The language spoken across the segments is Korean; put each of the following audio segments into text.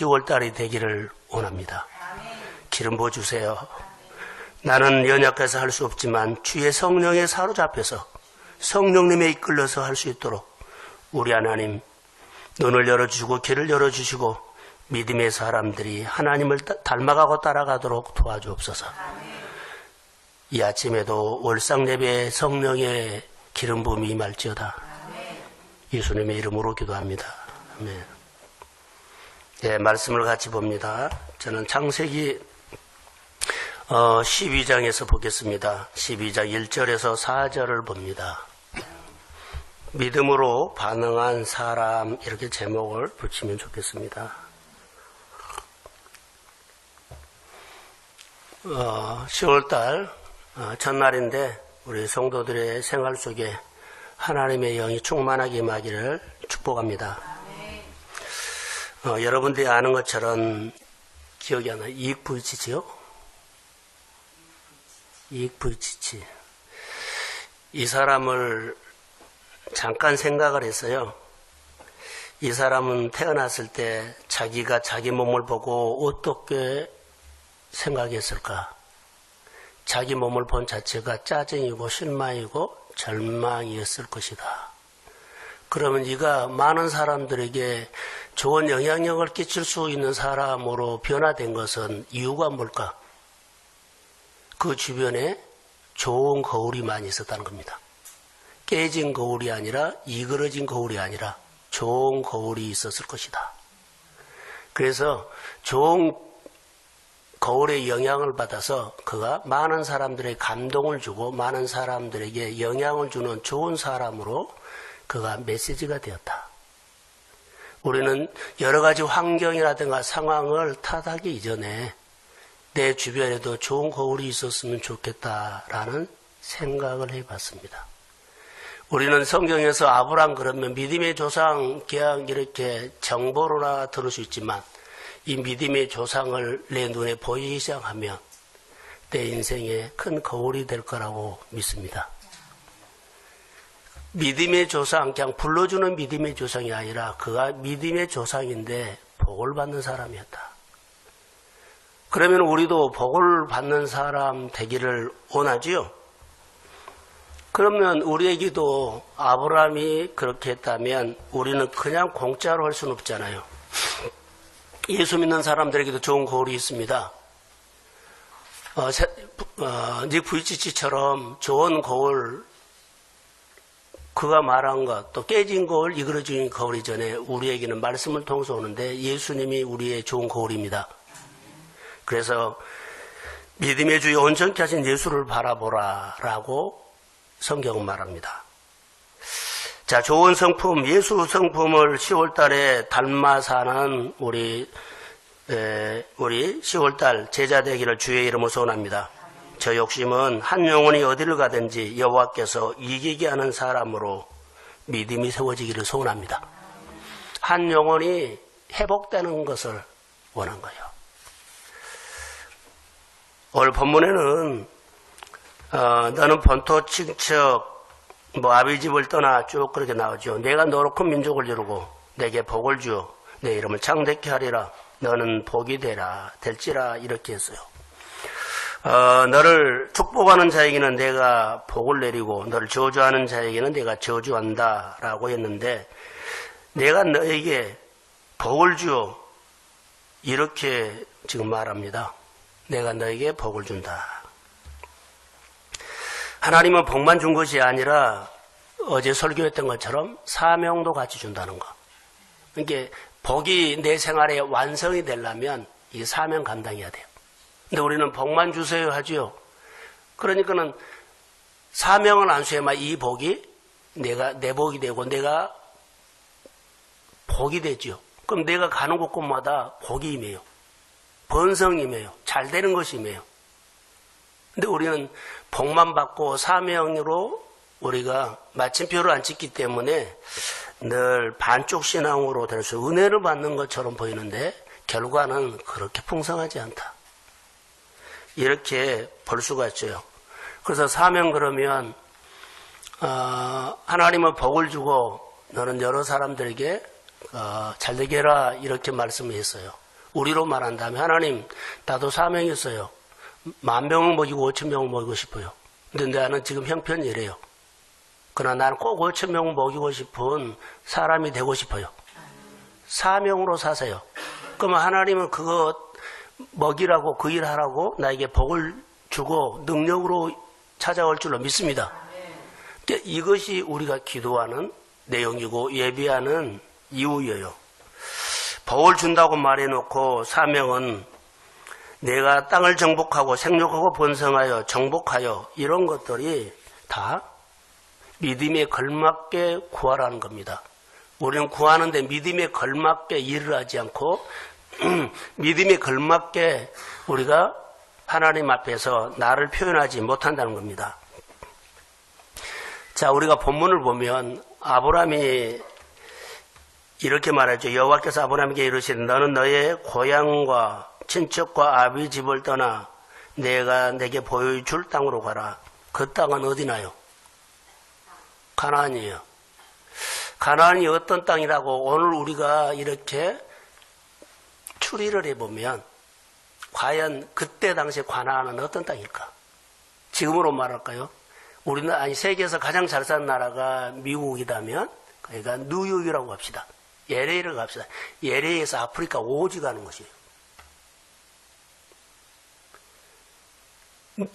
10월달이 되기를 원합니다. 기름 부어주세요. 나는 연약해서 할 수 없지만 주의 성령에 사로잡혀서 성령님에 이끌려서 할 수 있도록 우리 하나님 눈을 열어주시고 귀를 열어주시고 믿음의 사람들이 하나님을 닮아가고 따라가도록 도와주옵소서. 이 아침에도 월상예배에 성령의 기름 부음이 임할지어다. 예수님의 이름으로 기도합니다. 아멘. 네, 말씀을 같이 봅니다. 저는 창세기 12장에서 보겠습니다. 12장 1절에서 4절을 봅니다. 믿음으로 반응한 사람, 이렇게 제목을 붙이면 좋겠습니다. 10월달 첫날인데 우리 성도들의 생활 속에 하나님의 영이 충만하게 임하기를 축복합니다. 여러분들이 아는 것처럼 기억이 안 나요. 이익부이치지요? 이익부이치치. 이 사람을 잠깐 생각을 했어요. 이 사람은 태어났을 때 자기가 자기 몸을 보고 어떻게 생각했을까? 자기 몸을 본 자체가 짜증이고 실망이고 절망이었을 것이다. 그러면 네가 많은 사람들에게 좋은 영향력을 끼칠 수 있는 사람으로 변화된 것은 이유가 뭘까? 그 주변에 좋은 거울이 많이 있었다는 겁니다. 깨진 거울이 아니라 이그러진 거울이 아니라 좋은 거울이 있었을 것이다. 그래서 좋은 거울의 영향을 받아서 그가 많은 사람들에게 감동을 주고 많은 사람들에게 영향을 주는 좋은 사람으로 그가 메시지가 되었다. 우리는 여러 가지 환경이라든가 상황을 탓하기 이전에 내 주변에도 좋은 거울이 있었으면 좋겠다라는 생각을 해봤습니다. 우리는 성경에서 아브라함 그러면 믿음의 조상 그냥 이렇게 정보로나 들을 수 있지만 이 믿음의 조상을 내 눈에 보이기 시작하면 내 인생에 큰 거울이 될 거라고 믿습니다. 믿음의 조상, 그냥 불러주는 믿음의 조상이 아니라 그가 믿음의 조상인데 복을 받는 사람이었다. 그러면 우리도 복을 받는 사람 되기를 원하지요? 그러면 우리에게도 아브라함이 그렇게 했다면 우리는 그냥 공짜로 할 수는 없잖아요. 예수 믿는 사람들에게도 좋은 거울이 있습니다. 닉 부이치치처럼 좋은 거울, 그가 말한 것, 또 깨진 거울, 이그러진 거울이 전에 우리에게는 말씀을 통해서 오는데 예수님이 우리의 좋은 거울입니다. 그래서 믿음의 주에 온전케 하신 예수를 바라보라 라고 성경은 말합니다. 자, 좋은 성품, 예수 성품을 10월달에 닮아 사는 우리 10월달 제자 되기를 주의 이름으로 소원합니다. 저 욕심은 한 영혼이 어디를 가든지 여호와께서 이기게 하는 사람으로 믿음이 세워지기를 소원합니다. 한 영혼이 회복되는 것을 원한 거예요. 오늘 본문에는 너는 본토 친척 아비 집을 떠나 쭉 그렇게 나오죠. 내가 너로 큰 민족을 이루고 내게 복을 주어 내 이름을 창대케 하리라. 너는 복이 될지라 이렇게 했어요. 너를 축복하는 자에게는 내가 복을 내리고 너를 저주하는 자에게는 내가 저주한다 라고 했는데 내가 너에게 복을 주어 이렇게 지금 말합니다. 내가 너에게 복을 준다. 하나님은 복만 준 것이 아니라 어제 설교했던 것처럼 사명도 같이 준다는 거. 그러니까 복이 내 생활에 완성이 되려면 이 사명 감당해야 돼요. 근데 우리는 복만 주세요 하지요. 그러니까는 사명을 안 수행하면 이 복이 내 복이 되고 내가 복이 되죠. 그럼 내가 가는 곳곳마다 복이 임해요. 번성이 임해요. 잘 되는 것이 임해요. 근데 우리는 복만 받고 사명으로 우리가 마침표를 안 찍기 때문에 늘 반쪽 신앙으로 될 수 은혜를 받는 것처럼 보이는데 결과는 그렇게 풍성하지 않다. 이렇게 볼 수가 있어요. 그래서 사명 그러면 하나님은 복을 주고 너는 여러 사람들에게 잘되게 해라 이렇게 말씀을 했어요. 우리로 말한다면 하나님 나도 사명이 있어요. 10,000명을 먹이고 5,000명을 먹이고 싶어요. 근데 나는 지금 형편이 이래요. 그러나 나는 꼭 5,000명을 먹이고 싶은 사람이 되고 싶어요. 사명으로 사세요. 그러면 하나님은 그거 먹이라고 그 일하라고 나에게 복을 주고 능력으로 찾아올 줄로 믿습니다. 그러니까 이것이 우리가 기도하는 내용이고 예비하는 이유예요. 복을 준다고 말해놓고 사명은 내가 땅을 정복하고 생육하고 번성하여 정복하여 이런 것들이 다 믿음에 걸맞게 구하라는 겁니다. 우리는 구하는데 믿음에 걸맞게 일을 하지 않고 믿음에 걸맞게 우리가 하나님 앞에서 나를 표현하지 못한다는 겁니다. 자, 우리가 본문을 보면 아브라함이 이렇게 말하죠. 여호와께서 아브라함에게 이르시되 너는 너의 고향과 친척과 아비 집을 떠나 내가 내게 보여줄 땅으로 가라. 그 땅은 어디나요? 가나안이에요. 가나안이 어떤 땅이라고 오늘 우리가 이렇게 추리를 해보면 과연 그때 당시에 가나안은 어떤 땅일까? 지금으로 말할까요? 우리는 아니 세계에서 가장 잘 사는 나라가 미국이라면 그러니까 뉴욕이라고 합시다. LA를 갑시다. LA에서 아프리카 오지 가는 것이에요.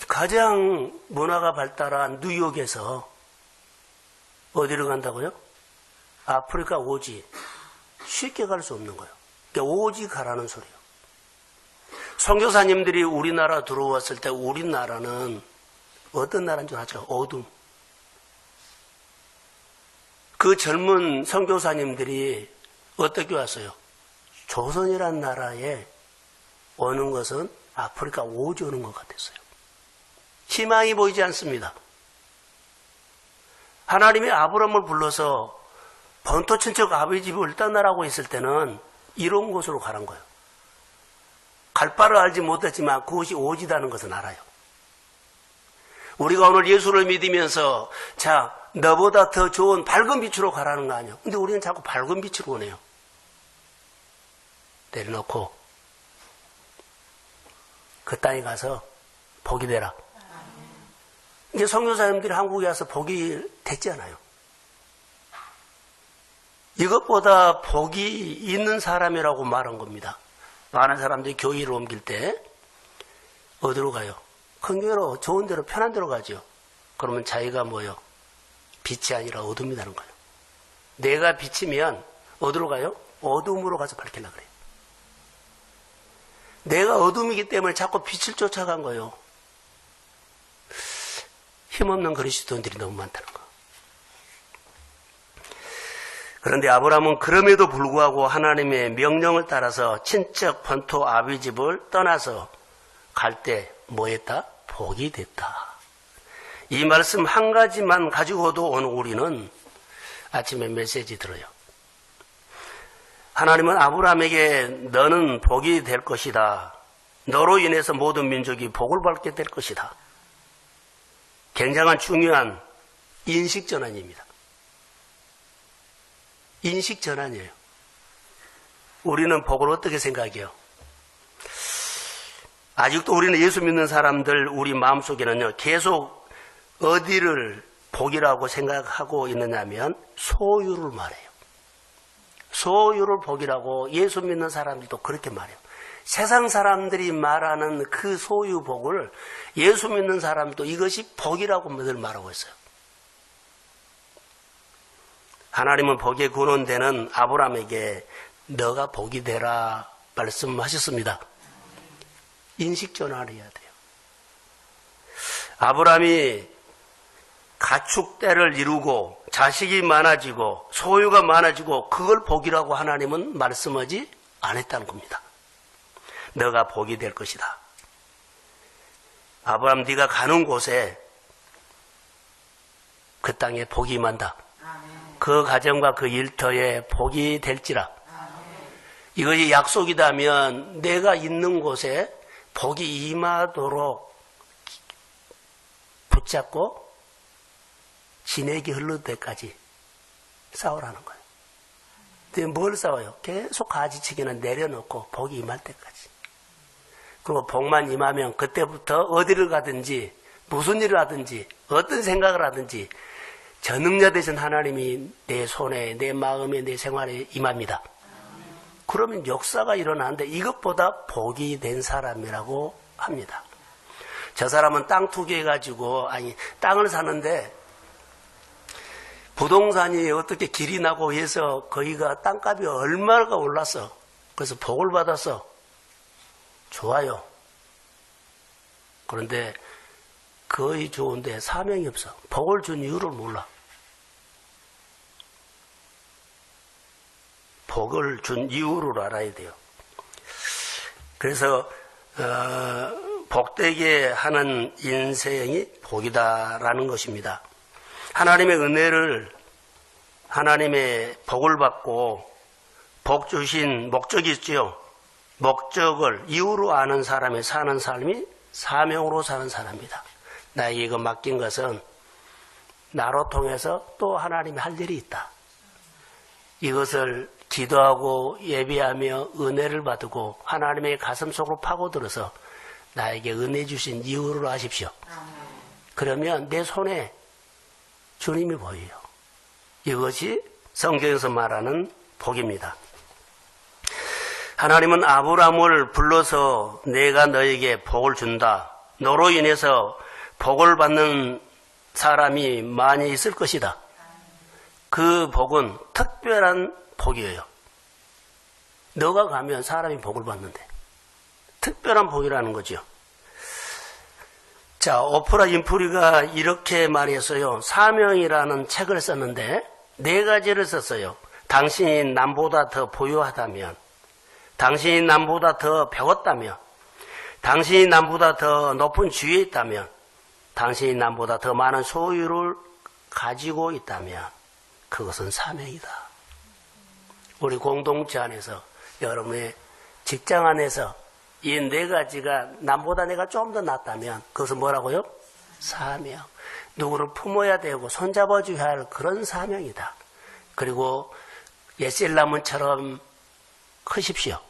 가장 문화가 발달한 뉴욕에서 어디로 간다고요? 아프리카 오지. 쉽게 갈 수 없는 거예요. 그러니까 오지 가라는 소리예요. 선교사님들이 우리나라 들어왔을 때 우리나라는 어떤 나라인 줄 아죠? 어둠. 그 젊은 선교사님들이 어떻게 왔어요? 조선이란 나라에 오는 것은 아프리카 오지 오는 것 같았어요. 희망이 보이지 않습니다. 하나님이 아브라함을 불러서 본토 친척 아버지 집을 떠나라고 했을 때는 이런 곳으로 가란 거예요. 갈 바를 알지 못했지만 그곳이 오지다는 것은 알아요. 우리가 오늘 예수를 믿으면서 자 너보다 더 좋은 밝은 빛으로 가라는 거 아니에요. 근데 우리는 자꾸 밝은 빛으로 오네요. 내려놓고 그 땅에 가서 복이 되라. 이제 선교사님들이 한국에 와서 복이 됐잖아요. 이것보다 복이 있는 사람이라고 말한 겁니다. 많은 사람들이 교회를 옮길 때 어디로 가요? 큰 교회로 좋은 데로 편한 데로 가죠. 그러면 자기가 뭐요? 빛이 아니라 어둠이라는 거예요. 내가 빛이면 어디로 가요? 어둠으로 가서 밝히려고 그래요. 내가 어둠이기 때문에 자꾸 빛을 쫓아간 거예요. 힘없는 그리스도인들이 너무 많다는 거. 그런데 아브라함은 그럼에도 불구하고 하나님의 명령을 따라서 친척 본토 아비 집을 떠나서 갈 때 뭐했다? 복이 됐다. 이 말씀 한 가지만 가지고도 오늘 우리는 아침에 메시지 들어요. 하나님은 아브라함에게 너는 복이 될 것이다. 너로 인해서 모든 민족이 복을 받게 될 것이다. 굉장한 중요한 인식전환입니다. 인식전환이에요. 우리는 복을 어떻게 생각해요? 아직도 우리는 예수 믿는 사람들 우리 마음속에는요 계속 어디를 복이라고 생각하고 있느냐면 소유를 말해요. 소유를 복이라고 예수 믿는 사람들도 그렇게 말해요. 세상 사람들이 말하는 그 소유 복을 예수 믿는 사람도 이것이 복이라고 늘 말하고 있어요. 하나님은 복의 근원되는 아브라함에게 너가 복이 되라 말씀하셨습니다. 인식전환을 해야 돼요. 아브라함이 가축대를 이루고 자식이 많아지고 소유가 많아지고 그걸 복이라고 하나님은 말씀하지 않았다는 겁니다. 너가 복이 될 것이다. 아브라함 네가 가는 곳에 그 땅에 복이 임한다. 그 가정과 그 일터에 복이 될지라. 이것이 약속이다면 내가 있는 곳에 복이 임하도록 붙잡고 진액이 흐를 때까지 싸우라는 거예요. 그때 뭘 싸워요? 계속 가지치기는 내려놓고 복이 임할 때까지. 그리고 복만 임하면 그때부터 어디를 가든지 무슨 일을 하든지 어떤 생각을 하든지 전능자 되신 하나님이 내 손에 내 마음에 내 생활에 임합니다. 그러면 역사가 일어나는데 이것보다 복이 된 사람이라고 합니다. 저 사람은 땅 투기해가지고 땅을 사는데 부동산이 어떻게 길이 나고 해서 거기가 땅값이 얼마가 올랐어. 그래서 복을 받았어. 좋아요. 그런데 거의 좋은데 사명이 없어. 복을 준 이유를 몰라. 복을 준 이유를 알아야 돼요. 그래서 복되게 하는 인생이 복이다라는 것입니다. 하나님의 은혜를 하나님의 복을 받고 복 주신 목적이 있죠. 목적을 이유로 아는 사람이 사는 삶이 사명으로 사는 사람입니다. 나에게 이거 맡긴 것은 나로 통해서 또 하나님이 할 일이 있다. 이것을 기도하고 예배하며 은혜를 받고 하나님의 가슴 속으로 파고들어서 나에게 은혜 주신 이유를 아십시오. 그러면 내 손에 주님이 보여요. 이것이 성경에서 말하는 복입니다. 하나님은 아브라함을 불러서 내가 너에게 복을 준다. 너로 인해서 복을 받는 사람이 많이 있을 것이다. 그 복은 특별한 복이에요. 너가 가면 사람이 복을 받는데 특별한 복이라는 거죠. 자, 오프라 윈프리가 이렇게 말했어요. 사명이라는 책을 썼는데 4가지를 썼어요. 당신이 남보다 더 부유하다면, 당신이 남보다 더 배웠다면, 당신이 남보다 더 높은 지위에 있다면, 당신이 남보다 더 많은 소유를 가지고 있다면 그것은 사명이다. 우리 공동체 안에서, 여러분의 직장 안에서 이 4가지가 남보다 내가 좀 더 낫다면 그것은 뭐라고요? 사명. 누구를 품어야 되고 손잡아줘야 할 그런 사명이다. 그리고 예셀나무처럼 크십시오.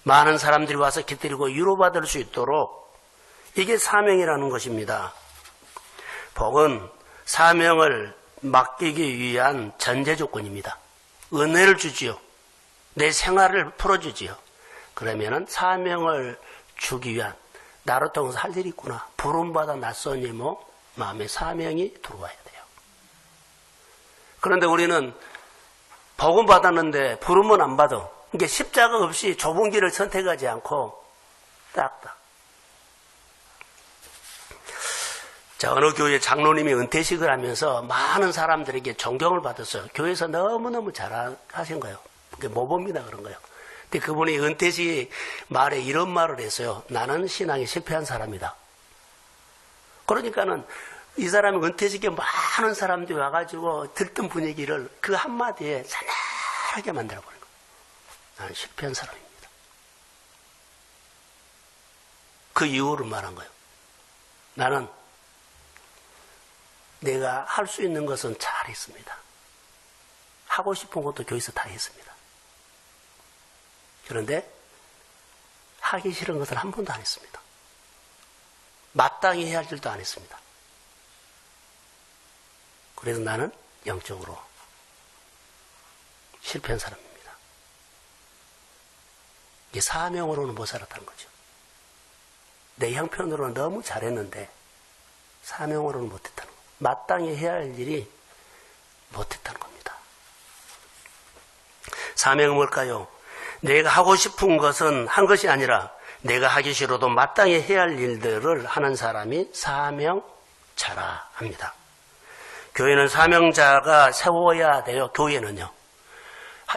많은 사람들이 와서 깃들이고 위로받을 수 있도록 이게 사명이라는 것입니다. 복은 사명을 맡기기 위한 전제 조건입니다. 은혜를 주지요. 내 생활을 풀어주지요. 그러면은 사명을 주기 위한 나로 통해서 할 일이 있구나. 부름받아 낯선 이모 마음에 사명이 들어와야 돼요. 그런데 우리는 복음 받았는데 부름은 안 받아. 그러니까 십자가 없이 좁은 길을 선택하지 않고 딱딱. 자, 어느 교회 장로님이 은퇴식을 하면서 많은 사람들에게 존경을 받았어요. 교회에서 너무너무 잘하신 거예요. 그게 모범이다 그런 거예요. 근데 그분이 은퇴식 말에 이런 말을 했어요. 나는 신앙에 실패한 사람이다. 그러니까는 이 사람이 은퇴식에 많은 사람들이 와가지고 들뜬 분위기를 그 한마디에 싸늘하게 만들어버린 거예요. 나는 실패한 사람입니다. 그 이유를 말한 거예요. 나는 내가 할 수 있는 것은 잘했습니다. 하고 싶은 것도 교회에서 다 했습니다. 그런데 하기 싫은 것을 한 번도 안 했습니다. 마땅히 해야 할 일도 안 했습니다. 그래서 나는 영적으로 실패한 사람입니다. 이게 사명으로는 못 살았다는 거죠. 내 형편으로는 너무 잘했는데 사명으로는 못했다는 거예요. 마땅히 해야 할 일이 못했다는 겁니다. 사명은 뭘까요? 내가 하고 싶은 것은 한 것이 아니라 내가 하기 싫어도 마땅히 해야 할 일들을 하는 사람이 사명자라 합니다. 교회는 사명자가 세워야 돼요. 교회는요.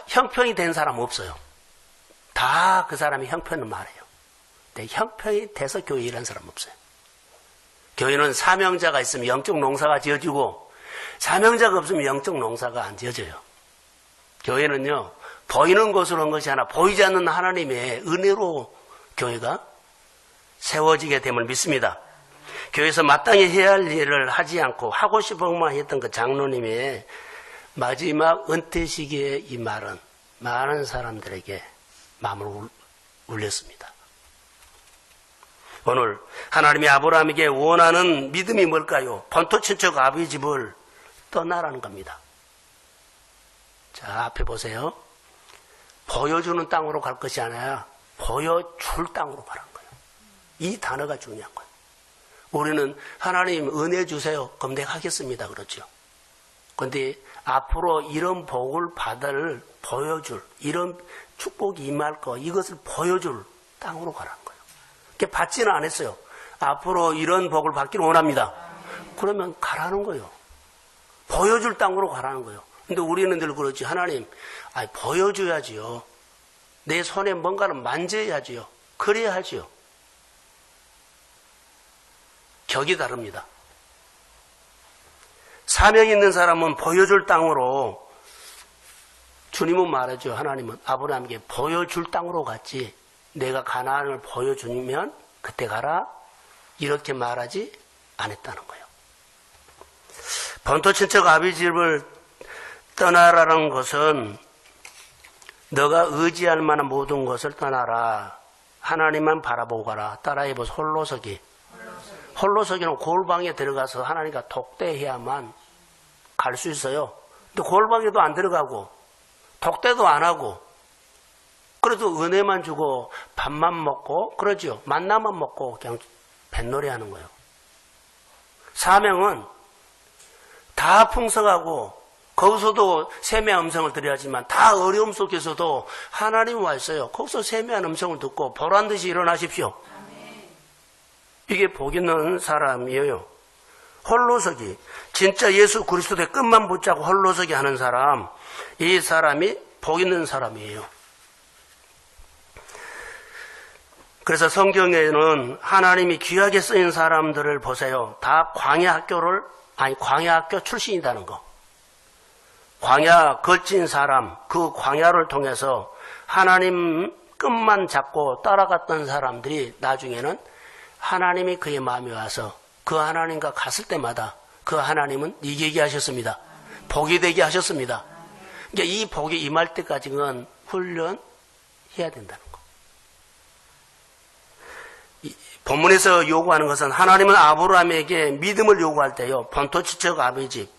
형편이 된 사람 없어요. 다 그 사람이 형편을 말해요. 근데 형편이 돼서 교회 일하는 사람 없어요. 교회는 사명자가 있으면 영적 농사가 지어지고 사명자가 없으면 영적 농사가 안 지어져요. 교회는요. 보이는 것으로 한 것이 아니라 보이지 않는 하나님의 은혜로 교회가 세워지게 됨을 믿습니다. 교회에서 마땅히 해야 할 일을 하지 않고 하고 싶은 것만 했던 그 장로님의 마지막 은퇴 시기의 이 말은 많은 사람들에게 마음을 울렸습니다. 오늘 하나님이 아브라함에게 원하는 믿음이 뭘까요? 본토 친척 아버지 집을 떠나라는 겁니다. 자, 앞에 보세요. 보여주는 땅으로 갈 것이 아니라 보여줄 땅으로 가라는 거예요. 이 단어가 중요한 거예요. 우리는 하나님 은혜 주세요. 그럼 내가 하겠습니다. 그렇죠. 그런데 앞으로 이런 복을 받을 보여줄, 이런 축복이 임할 거, 이것을 보여줄 땅으로 가라는 거예요. 그렇게 받지는 않았어요. 앞으로 이런 복을 받기를 원합니다. 그러면 가라는 거예요. 보여줄 땅으로 가라는 거예요. 근데 우리는 늘 그렇지. 하나님, 보여줘야지요. 내 손에 뭔가를 만져야지요. 그래야 하지요. 격이 다릅니다. 사명 있는 사람은 보여줄 땅으로, 주님은 말하죠. 하나님은 아브라함에게 보여줄 땅으로 갔지, 내가 가나안을 보여주면 그때 가라, 이렇게 말하지 않았다는 거예요. 본토 친척 아비 집을 떠나라는 것은 너가 의지할 만한 모든 것을 떠나라. 하나님만 바라보고 가라. 따라해보세요. 홀로서기. 홀로서기는 골방에 들어가서 하나님과 독대해야만 갈 수 있어요. 근데 골방에도 안 들어가고 독대도 안 하고 그래도 은혜만 주고 밥만 먹고 그러죠. 만나만 먹고 그냥 뱃놀이 하는 거예요. 사명은 다 풍성하고 거기서도 세미한 음성을 들어야지만 다 어려움 속에서도 하나님 와 있어요. 거기서 세미한 음성을 듣고 보란듯이 일어나십시오. 이게 복 있는 사람이에요. 홀로서기. 진짜 예수 그리스도의 끝만 붙잡고 홀로서기 하는 사람, 이 사람이 복 있는 사람이에요. 그래서 성경에는 하나님이 귀하게 쓰인 사람들을 보세요. 다 광야학교 출신이라는 거. 광야 걸친 사람, 그 광야를 통해서 하나님 끝만 잡고 따라갔던 사람들이 나중에는 하나님이 그의 마음에 와서 그 하나님과 갔을 때마다 그 하나님은 이기게 하셨습니다. 복이 되게 하셨습니다. 그러니까 이 복이 임할 때까지는 훈련해야 된다는 거. 본문에서 요구하는 것은 하나님은 아브라함에게 믿음을 요구할 때요. 본토 친척 아비 집.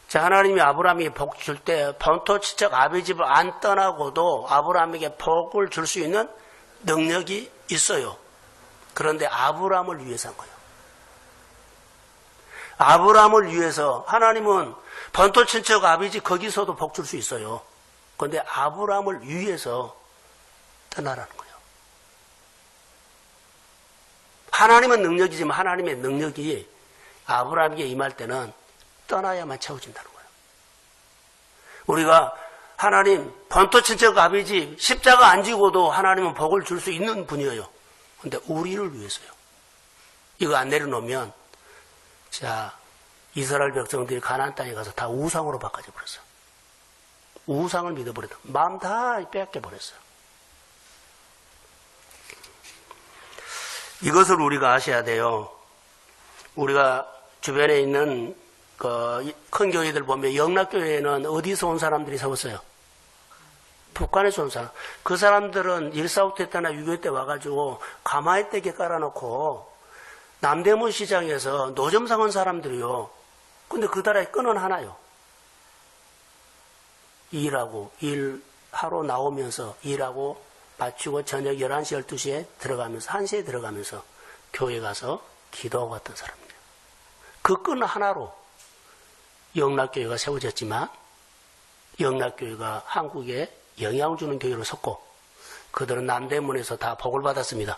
자, 하나님이 아브라함에게 복 줄 때 본토 친척 아비 집을 안 떠나고도 아브라함에게 복을 줄 수 있는 능력이 있어요. 그런데 아브라함을 위해서 한 거예요. 아브라함을 위해서 하나님은 본토 친척 아비 집 거기서도 복 줄 수 있어요. 그런데 아브라함을 위해서 떠나라는 거예요. 하나님은 능력이지만 하나님의 능력이 아브라함에게 임할 때는 떠나야만 채워진다는 거예요. 우리가 하나님 본토 친척 아비 집 십자가 안 지고도 하나님은 복을 줄 수 있는 분이에요. 그런데 우리를 위해서요. 이거 안 내려놓으면 자, 이스라엘 백성들이 가나안 땅에 가서 다 우상으로 바꿔져 버렸어요. 우상을 믿어버렸다. 마음 다 빼앗겨버렸어요. 이것을 우리가 아셔야 돼요. 우리가 주변에 있는 큰 교회들 보면 영락교회에는 어디서 온 사람들이 세웠어요? 북한에서 온 사람. 그 사람들은 1.4.5 때나 6.25 때 와가지고 가마에 떼게 깔아놓고 남대문 시장에서 노점상 온 사람들이요. 근데 그 나라의 끈은 하나요. 일하러 나오면서 일하고 마치고 저녁 11시, 12시에 들어가면서 1시에 들어가면서 교회 가서 기도하고 왔던 사람이에요. 그 끈 하나로 영락교회가 세워졌지만 영락교회가 한국에 영향을 주는 교회로 섰고 그들은 남대문에서 다 복을 받았습니다.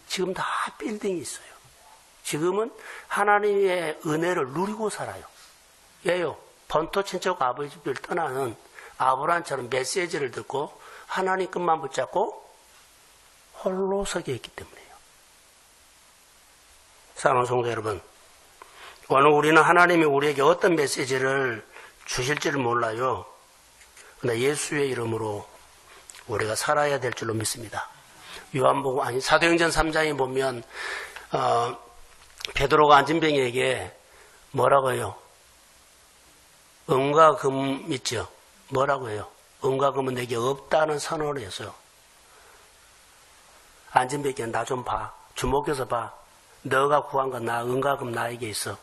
지금 다 빌딩이 있어요. 지금은 하나님의 은혜를 누리고 살아요. 예요. 본토 친척 아버지 집을 떠나는 아브라함처럼 메시지를 듣고 하나님 끝만 붙잡고 홀로 서게 했기 때문이에요. 사랑하는 성도 여러분, 오늘 우리는 하나님이 우리에게 어떤 메시지를 주실지를 몰라요. 그러나 예수의 이름으로 우리가 살아야 될 줄로 믿습니다. 사도행전 3장에 보면 베드로가 안진뱅이에게 뭐라고 해요? 은과 금 있죠? 뭐라고 해요? 은과 금은 내게 없다는 선언을 했어요. 안진백이 나 좀 봐. 주목해서 봐. 너가 구한 건 나 은과 금 나에게 있어.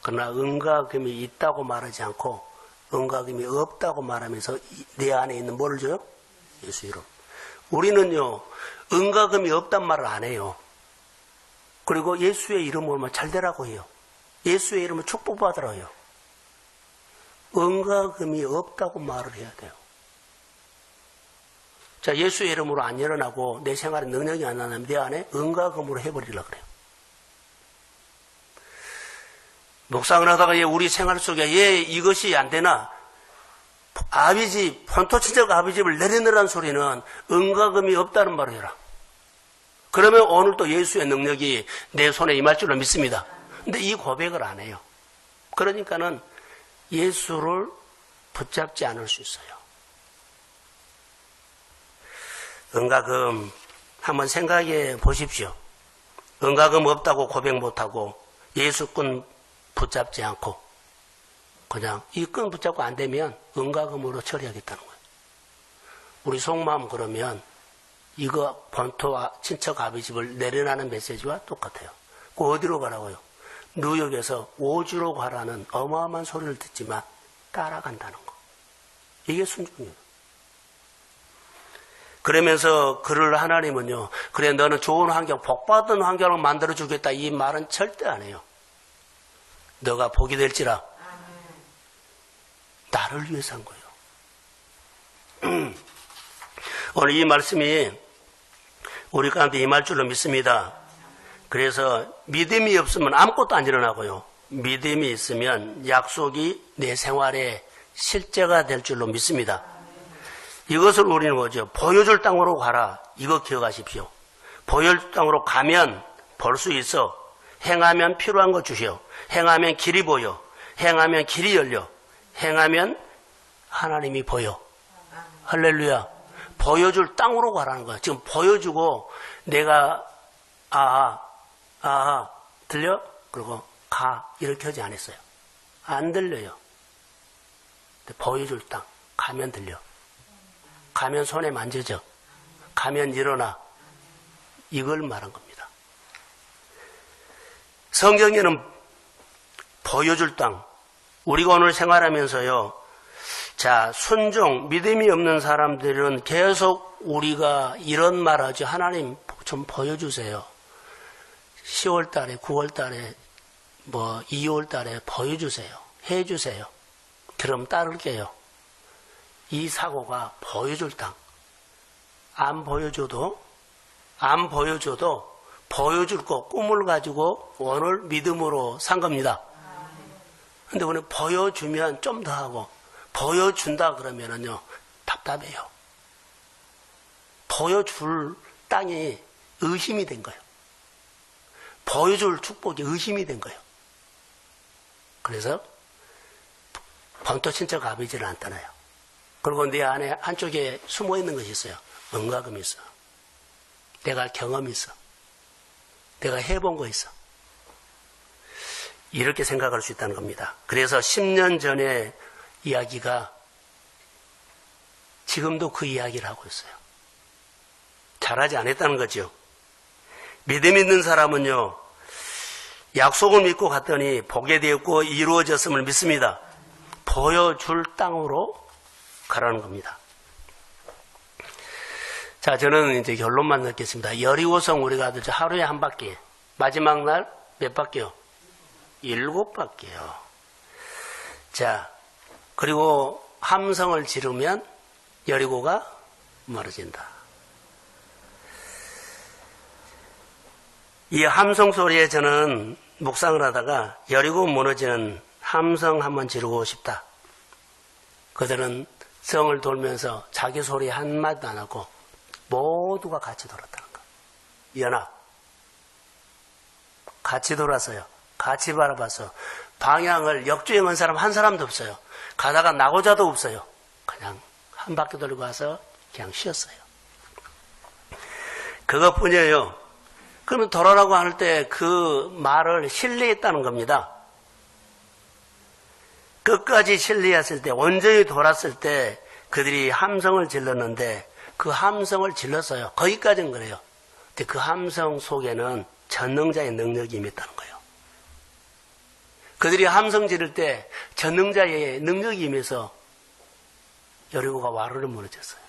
그러나 은과 금이 있다고 말하지 않고 은과 금이 없다고 말하면서 내 안에 있는 뭐를 줘요? 예수 이름. 우리는요, 은과 금이 없단 말을 안 해요. 그리고 예수의 이름으로만 잘 되라고 해요. 예수의 이름을 축복받으라고 해요. 은과 금이 없다고 말을 해야 돼요. 자, 예수의 이름으로 안 일어나고 내 생활에 능력이 안 나면 내 안에 은과 금으로 해버리려고 그래요. 묵상을 하다가 우리 생활 속에 이것이 안 되나? 아비집, 본토친척 아비집을 내려놓으라는 소리는 은과 금이 없다는 말을 해라. 그러면 오늘 또 예수의 능력이 내 손에 임할 줄로 믿습니다. 근데 이 고백을 안 해요. 그러니까는 예수를 붙잡지 않을 수 있어요. 은과 금 한번 생각해 보십시오. 은과 금 없다고 고백 못하고 예수 끈 붙잡지 않고 그냥 이 끈 붙잡고 안 되면 은과 금으로 처리하겠다는 거예요. 우리 속마음 그러면 이거 본토와 친척 아비집을 내려놔는 메시지와 똑같아요. 그 어디로 가라고요? 뉴욕에서 오주로 가라는 어마어마한 소리를 듣지만 따라간다는 거. 이게 순종이에요. 그러면서 그를 하나님은요, 그래 너는 좋은 환경, 복받은 환경을 만들어주겠다 이 말은 절대 안 해요. 너가 복이 될지라 나를 위해서 한 거예요. 오늘 이 말씀이 우리 가운데 임할 줄로 믿습니다. 그래서 믿음이 없으면 아무것도 안 일어나고요. 믿음이 있으면 약속이 내 생활에 실제가 될 줄로 믿습니다. 이것을 우리는 뭐죠? 보여줄 땅으로 가라. 이거 기억하십시오. 보여줄 땅으로 가면 볼 수 있어. 행하면 필요한 거 주시오. 행하면 길이 보여. 행하면 길이 열려. 행하면 하나님이 보여. 할렐루야. 보여줄 땅으로 가라는 거야. 지금 보여주고 내가 들려? 그리고 가 이렇게 하지 않았어요. 안 들려요. 보여줄 땅 가면 들려. 가면 손에 만져져. 가면 일어나. 이걸 말한 겁니다. 성경에는 보여줄 땅. 우리가 오늘 생활하면서요. 자, 순종, 믿음이 없는 사람들은 계속 우리가 이런 말 하죠. 하나님 좀 보여주세요. 10월 달에, 9월 달에, 2월 달에 보여주세요. 해주세요. 그럼 따를게요. 이 사고가 보여줄 땅. 안 보여줘도 보여줄 거 꿈을 가지고 오늘 믿음으로 산 겁니다. 근데 오늘 보여주면 좀 더 하고 보여준다 그러면은요 답답해요. 보여줄 땅이 의심이 된 거예요. 보여줄 축복이 의심이 된 거예요. 그래서 본토 친척 아버지를 안 떠나요. 그리고 내 안에 한쪽에 숨어 있는 것이 있어요. 은과 금이 있어. 내가 경험이 있어. 내가 해본 거 있어. 이렇게 생각할 수 있다는 겁니다. 그래서 10년 전의 이야기가 지금도 그 이야기를 하고 있어요. 잘하지 않았다는 거죠. 믿음 있는 사람은요, 약속을 믿고 갔더니 보게 되었고 이루어졌음을 믿습니다. 보여줄 땅으로 가라는 겁니다. 자, 저는 이제 결론만 넣겠습니다. 여리고성 우리가 하루에 한 바퀴, 마지막 날 몇 바퀴요? 7바퀴요. 자, 그리고 함성을 지르면 여리고가 멀어진다. 이 함성 소리에 저는 묵상을 하다가 여리고 무너지는 함성 한번 지르고 싶다. 그들은 성을 돌면서 자기 소리 한마디도 안 하고 모두가 같이 돌았다는 거. 연합. 같이 돌았어요. 같이 바라봤어. 방향을 역주행한 사람 한 사람도 없어요. 가다가 나고자도 없어요. 그냥 한 바퀴 돌고 와서 그냥 쉬었어요. 그것뿐이에요. 그러면 돌아라고 할 때 그 말을 신뢰했다는 겁니다. 끝까지 진리했을 때, 온전히 돌았을 때 그들이 함성을 질렀는데 그 함성을 질렀어요. 거기까지는 그래요. 근데 그 함성 속에는 전능자의 능력이 임했다는 거예요. 그들이 함성 지를 때 전능자의 능력이 임해서 여리고가 와르르 무너졌어요.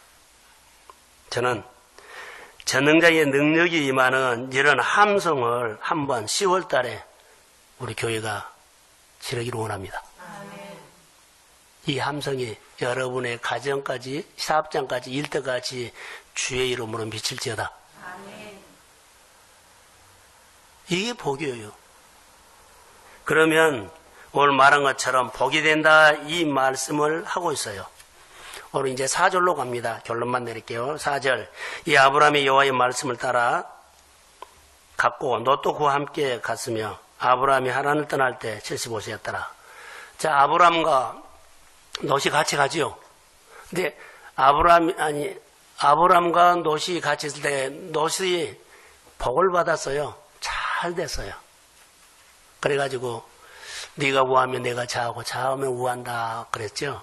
저는 전능자의 능력이 임하는 이런 함성을 한번 10월 달에 우리 교회가 지르기를 원합니다. 이 함성이 여러분의 가정까지, 사업장까지, 일터까지 주의 이름으로 미칠지어다. 이게 복이에요. 그러면 오늘 말한 것처럼 복이 된다 이 말씀을 하고 있어요. 오늘 이제 4절로 갑니다. 결론만 내릴게요. 4절. 이 아브라함이 여호와의 말씀을 따라 갔고 롯도 그와 함께 갔으며 아브라함이 하란을 떠날 때 75세였더라. 자, 아브라함과 롯이 같이 가지요. 근데 아브라함과 롯이 같이 있을 때 롯이 복을 받았어요. 잘 됐어요. 그래가지고 네가 우하면 내가 좌하고 좌하면 우한다 그랬죠.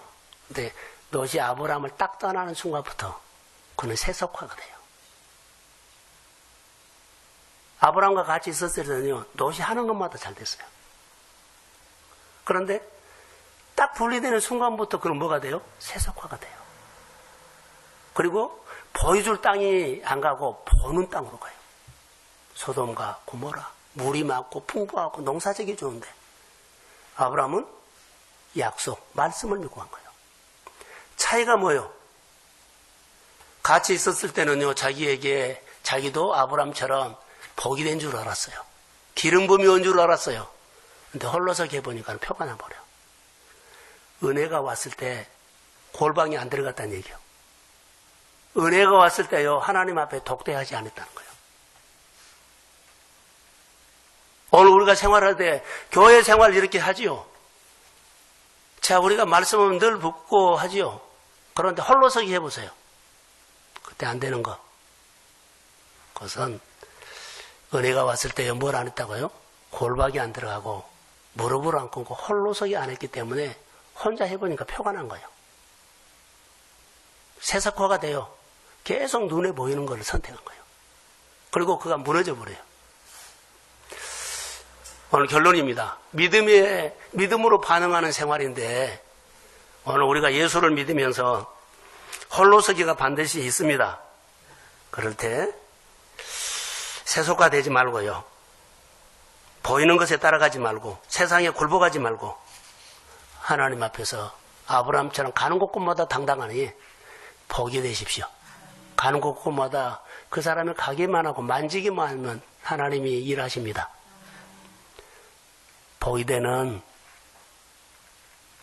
근데 롯이 아브라함을 딱 떠나는 순간부터 그는 세속화가 돼요. 아브라함과 같이 있었을 때는요, 롯이 하는 것마다 잘 됐어요. 그런데 딱 분리되는 순간부터 그는 뭐가 돼요? 세속화가 돼요. 그리고 보여줄 땅이 안 가고 보는 땅으로 가요. 소돔과 고모라, 물이 많고 풍부하고 농사지기 좋은데 아브라함은 약속, 말씀을 믿고 간 거예요. 차이가 뭐예요? 같이 있었을 때는요, 자기도 아브라함처럼 복이 된 줄 알았어요. 기름 부음이 온 줄 알았어요. 근데 홀로서 해보니까 표가 나버려. 은혜가 왔을 때 골방이 안 들어갔다는 얘기예요. 은혜가 왔을 때요, 하나님 앞에 독대하지 않았다는 거예요. 오늘 우리가 생활할 때 교회 생활 이렇게 하지요. 자, 우리가 말씀은 늘 붙고 하지요. 그런데 홀로서기 해보세요. 그때 안 되는 거. 그것은 은혜가 왔을 때요, 뭘 안 했다고요? 골박이 안 들어가고 무릎을 안 꿇고 홀로서기 안 했기 때문에 혼자 해보니까 표가 난 거예요. 세속화가 돼요. 계속 눈에 보이는 걸 선택한 거예요. 그리고 그가 무너져 버려요. 오늘 결론입니다. 믿음으로 반응하는 생활인데, 오늘 우리가 예수를 믿으면서 홀로서기가 반드시 있습니다. 그럴 때 세속화 되지 말고요. 보이는 것에 따라가지 말고 세상에 굴복하지 말고 하나님 앞에서 아브라함처럼 가는 곳곳마다 당당하니 복이 되십시오. 가는 곳곳마다 그 사람이 가기만 하고 만지기만 하면 하나님이 일하십니다. 복이 되는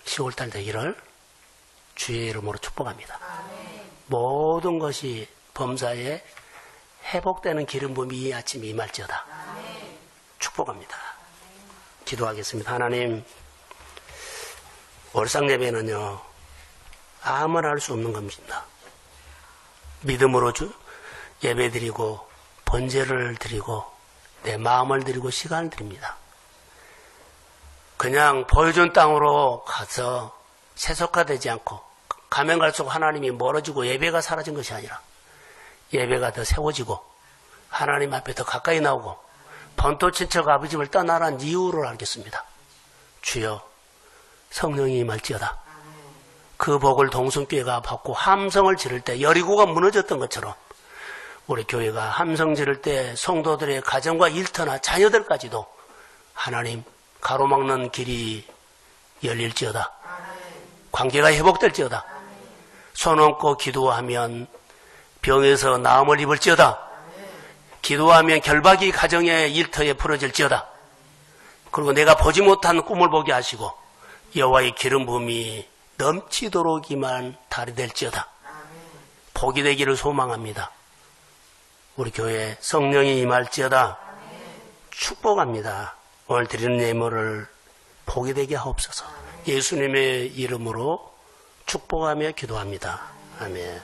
10월달 되기를 주의 이름으로 축복합니다. 모든 것이 범사에 회복되는 기름 부음이 이 아침에 임할지어다. 축복합니다. 기도하겠습니다. 하나님, 월상 예배는요, 아무나 할 수 없는 겁니다. 믿음으로 예배 드리고 번제를 드리고 내 마음을 드리고 시간을 드립니다. 그냥 보여준 땅으로 가서 세속화되지 않고 가면 갈수록 하나님이 멀어지고 예배가 사라진 것이 아니라 예배가 더 세워지고 하나님 앞에 더 가까이 나오고 본토 친척 아버지 집을 떠나라는 이유를 알겠습니다. 주여, 성령이 임할지어다. 그 복을 동성교회가 받고 함성을 지를 때 여리고가 무너졌던 것처럼 우리 교회가 함성 지를 때 성도들의 가정과 일터나 자녀들까지도 하나님 가로막는 길이 열릴지어다. 관계가 회복될지어다. 손 얹고 기도하면 병에서 나음을 입을지어다. 기도하면 결박이 가정의 일터에 풀어질지어다. 그리고 내가 보지 못한 꿈을 보게 하시고 여호와의 기름 부음이 넘치도록이만 달이 될지어다. 복이 되기를 소망합니다. 우리 교회 성령이 임할지어다. 축복합니다. 오늘 드리는 예물을 복이 되게 하옵소서. 예수님의 이름으로 축복하며 기도합니다. 아멘.